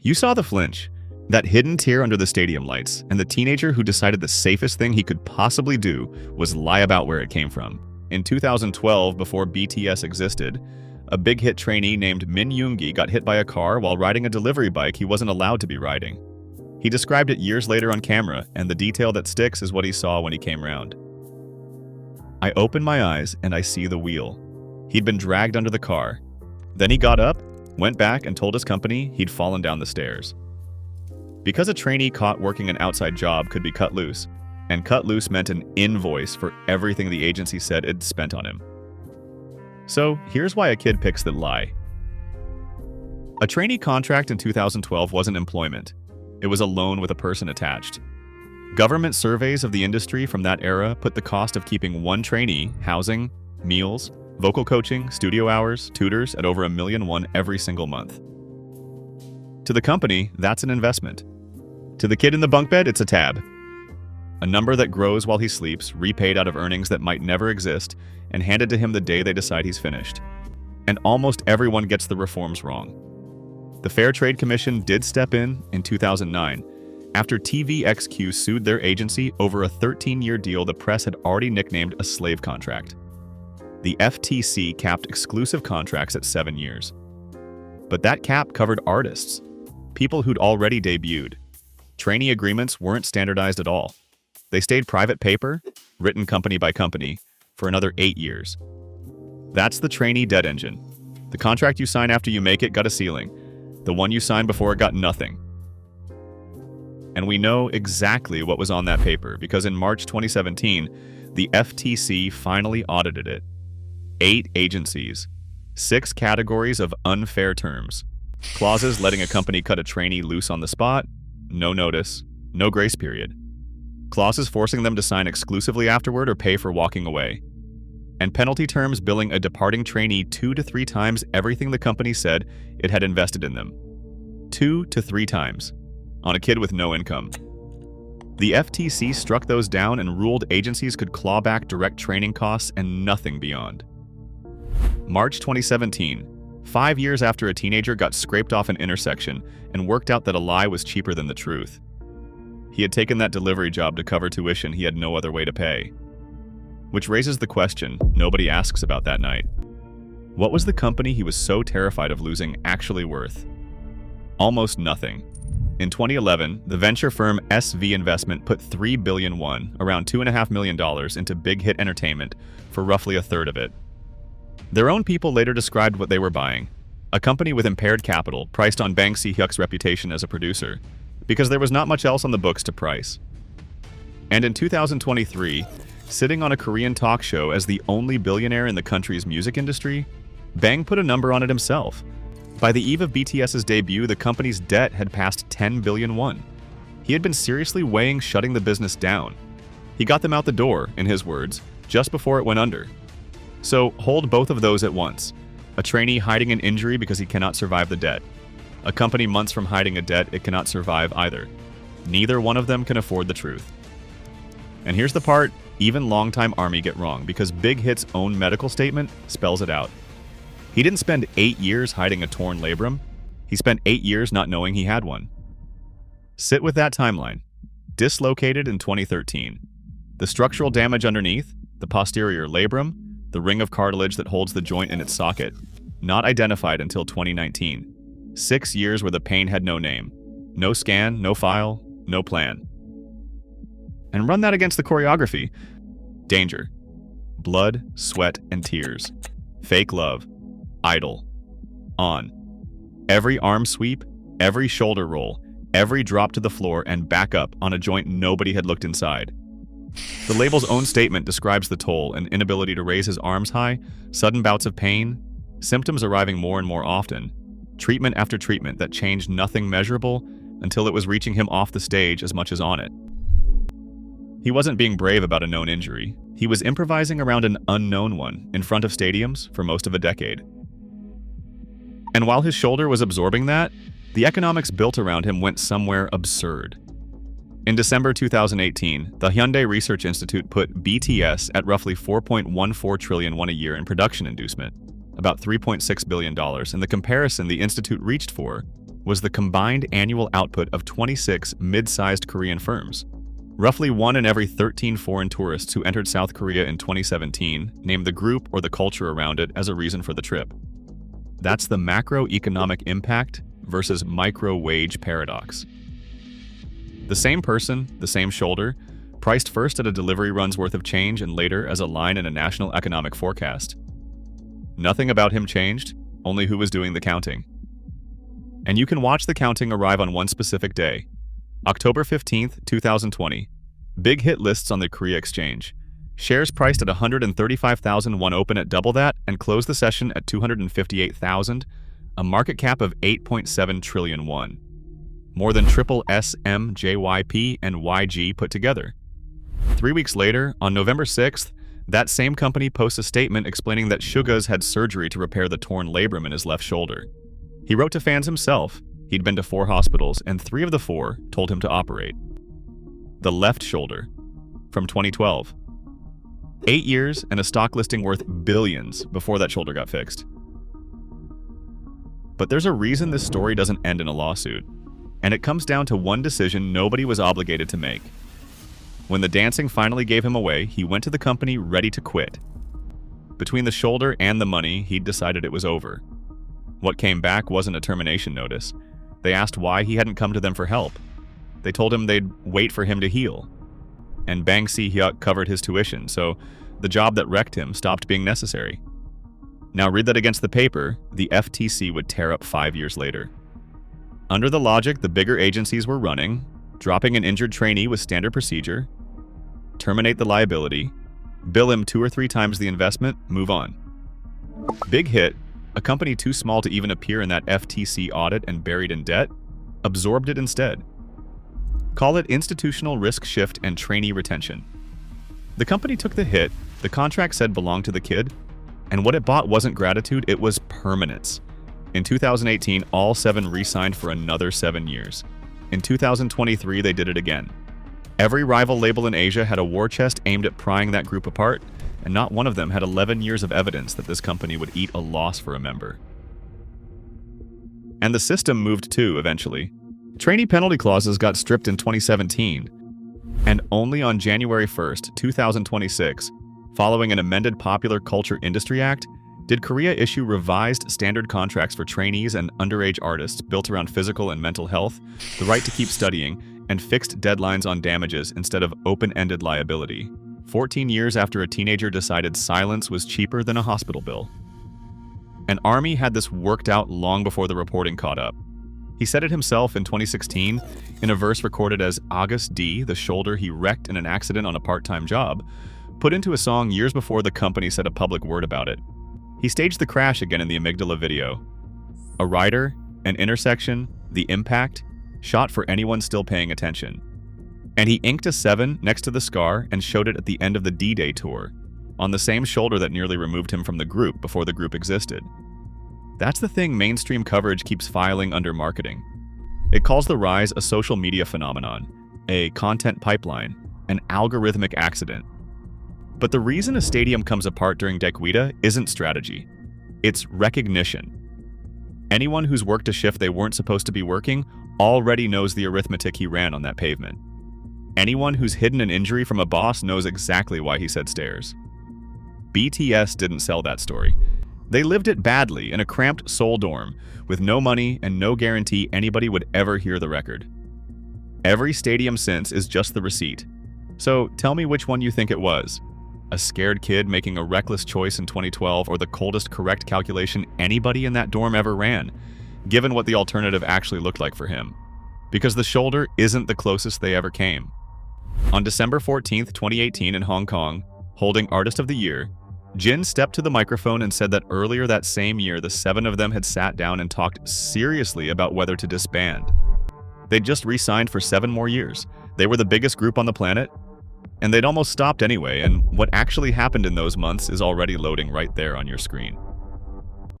You saw the flinch, that hidden tear under the stadium lights, and the teenager who decided the safest thing he could possibly do was lie about where it came from. In 2012, before BTS existed, a big hit trainee named Min Yoongi got hit by a car while riding a delivery bike he wasn't allowed to be riding. He described it years later on camera, and the detail that sticks is what he saw when he came round. I open my eyes and I see the wheel. He'd been dragged under the car. Then he got up, went back and told his company he'd fallen down the stairs. Because a trainee caught working an outside job could be cut loose, and cut loose meant an invoice for everything the agency said it'd spent on him. So here's why a kid picks that lie. A trainee contract in 2012 wasn't employment. It was a loan with a person attached. Government surveys of the industry from that era put the cost of keeping one trainee, housing, meals, vocal coaching, studio hours, tutors at over $1.1 million every single month. To the company, that's an investment. To the kid in the bunk bed, it's a tab. A number that grows while he sleeps, repaid out of earnings that might never exist, and handed to him the day they decide he's finished. And almost everyone gets the reforms wrong. The Fair Trade Commission did step in 2009, after TVXQ sued their agency over a 13-year deal the press had already nicknamed a slave contract. The FTC capped exclusive contracts at 7 years. But that cap covered artists, people who'd already debuted. Trainee agreements weren't standardized at all. They stayed private paper, written company by company, for another 8 years. That's the trainee dead engine. The contract you sign after you make it got a ceiling. The one you signed before it got nothing. And we know exactly what was on that paper because in March 2017, the FTC finally audited it. 8 agencies, 6 categories of unfair terms, clauses letting a company cut a trainee loose on the spot, no notice, no grace period, clauses forcing them to sign exclusively afterward or pay for walking away, and penalty terms billing a departing trainee 2 to 3 times everything the company said it had invested in them. 2 to 3 times. On a kid with no income. The FTC struck those down and ruled agencies could claw back direct training costs and nothing beyond. March 2017, 5 years after a teenager got scraped off an intersection and worked out that a lie was cheaper than the truth. He had taken that delivery job to cover tuition he had no other way to pay. Which raises the question nobody asks about that night. What was the company he was so terrified of losing actually worth? Almost nothing. In 2011, the venture firm SV Investment put $3 billion, around $2.5 million, into Big Hit Entertainment for roughly a third of it. Their own people later described what they were buying, a company with impaired capital priced on Bang Si-hyuk's reputation as a producer, because there was not much else on the books to price. And in 2023, sitting on a Korean talk show as the only billionaire in the country's music industry, Bang put a number on it himself. By the eve of BTS's debut, the company's debt had passed $10 billion. He had been seriously weighing shutting the business down. He got them out the door, in his words, just before it went under. So hold both of those at once. A trainee hiding an injury because he cannot survive the debt. A company months from hiding a debt it cannot survive either. Neither one of them can afford the truth. And here's the part even longtime ARMY get wrong, because Big Hit's own medical statement spells it out. He didn't spend 8 years hiding a torn labrum. He spent 8 years not knowing he had one. Sit with that timeline. Dislocated in 2013. The structural damage underneath, the posterior labrum, the ring of cartilage that holds the joint in its socket, not identified until 2019. 6 years where the pain had no name. No scan, no file, no plan. And run that against the choreography. Danger. Blood, sweat, and tears. Fake love. Idle. On. Every arm sweep, every shoulder roll, every drop to the floor and back up on a joint nobody had looked inside. The label's own statement describes the toll: an inability to raise his arms high, sudden bouts of pain, symptoms arriving more and more often, treatment after treatment that changed nothing measurable until it was reaching him off the stage as much as on it. He wasn't being brave about a known injury. He was improvising around an unknown one in front of stadiums for most of a decade. And while his shoulder was absorbing that, the economics built around him went somewhere absurd. In December 2018, the Hyundai Research Institute put BTS at roughly $4.14 trillion a year in production inducement, about $3.6 billion, and the comparison the institute reached for was the combined annual output of 26 mid-sized Korean firms. Roughly 1 in every 13 foreign tourists who entered South Korea in 2017 named the group or the culture around it as a reason for the trip. That's the macroeconomic impact versus micro-wage paradox. The same person, the same shoulder, priced first at a delivery run's worth of change and later as a line in a national economic forecast. Nothing about him changed, only who was doing the counting. And you can watch the counting arrive on one specific day, October 15th, 2020. Big hit lists on the Korea Exchange. Shares priced at 135,000 won open at double that and closed the session at 258,000, a market cap of 8.7 trillion won. More than triple SM, JYP, and YG put together. 3 weeks later, on November 6th, that same company posts a statement explaining that Suga's had surgery to repair the torn labrum in his left shoulder. He wrote to fans himself. He'd been to 4 hospitals, and 3 of the 4 told him to operate. The left shoulder, from 2012. 8 years and a stock listing worth billions before that shoulder got fixed. But there's a reason this story doesn't end in a lawsuit, and it comes down to one decision nobody was obligated to make. When the dancing finally gave him away, he went to the company ready to quit. Between the shoulder and the money, he'd decided it was over. What came back wasn't a termination notice. They asked why he hadn't come to them for help. They told him they'd wait for him to heal. And Bang Si-hyuk covered his tuition, so the job that wrecked him stopped being necessary. Now read that against the paper, the FTC would tear up 5 years later. Under the logic the bigger agencies were running, dropping an injured trainee was standard procedure. Terminate the liability, bill him 2 or 3 times the investment, move on. Big hit, a company too small to even appear in that FTC audit and buried in debt, absorbed it instead. Call it institutional risk shift and trainee retention. The company took the hit, the contract said belonged to the kid, and what it bought wasn't gratitude, it was permanence. In 2018, all 7 re-signed for another 7 years. In 2023, they did it again. Every rival label in Asia had a war chest aimed at prying that group apart, and not one of them had 11 years of evidence that this company would eat a loss for a member. And the system moved too, eventually. Trainee penalty clauses got stripped in 2017, and only on January 1st, 2026, following an amended Popular Culture Industry Act, did Korea issue revised standard contracts for trainees and underage artists built around physical and mental health, the right to keep studying, and fixed deadlines on damages instead of open-ended liability. 14 years after a teenager decided silence was cheaper than a hospital bill. And ARMY had this worked out long before the reporting caught up. He said it himself in 2016 in a verse recorded as August D, the shoulder he wrecked in an accident on a part-time job, put into a song years before the company said a public word about it. He staged the crash again in the AMYGDALA video. A rider, an intersection, the impact, shot for anyone still paying attention. And he inked a 7 next to the scar and showed it at the end of the D-Day tour, on the same shoulder that nearly removed him from the group before the group existed. That's the thing mainstream coverage keeps filing under marketing. It calls the rise a social media phenomenon, a content pipeline, an algorithmic accident. But the reason a stadium comes apart during Daekwita isn't strategy. It's recognition. Anyone who's worked a shift they weren't supposed to be working already knows the arithmetic he ran on that pavement. Anyone who's hidden an injury from a boss knows exactly why he said stairs. BTS didn't sell that story. They lived it badly in a cramped Seoul dorm with no money and no guarantee anybody would ever hear the record. Every stadium since is just the receipt. So tell me which one you think it was. A scared kid making a reckless choice in 2012 or the coldest correct calculation anybody in that dorm ever ran, given what the alternative actually looked like for him. Because the shoulder isn't the closest they ever came. On December 14th, 2018 in Hong Kong, holding Artist of the Year, Jin stepped to the microphone and said that earlier that same year the 7 of them had sat down and talked seriously about whether to disband. They'd just re-signed for 7 more years. They were the biggest group on the planet, and they'd almost stopped anyway, and what actually happened in those months is already loading right there on your screen.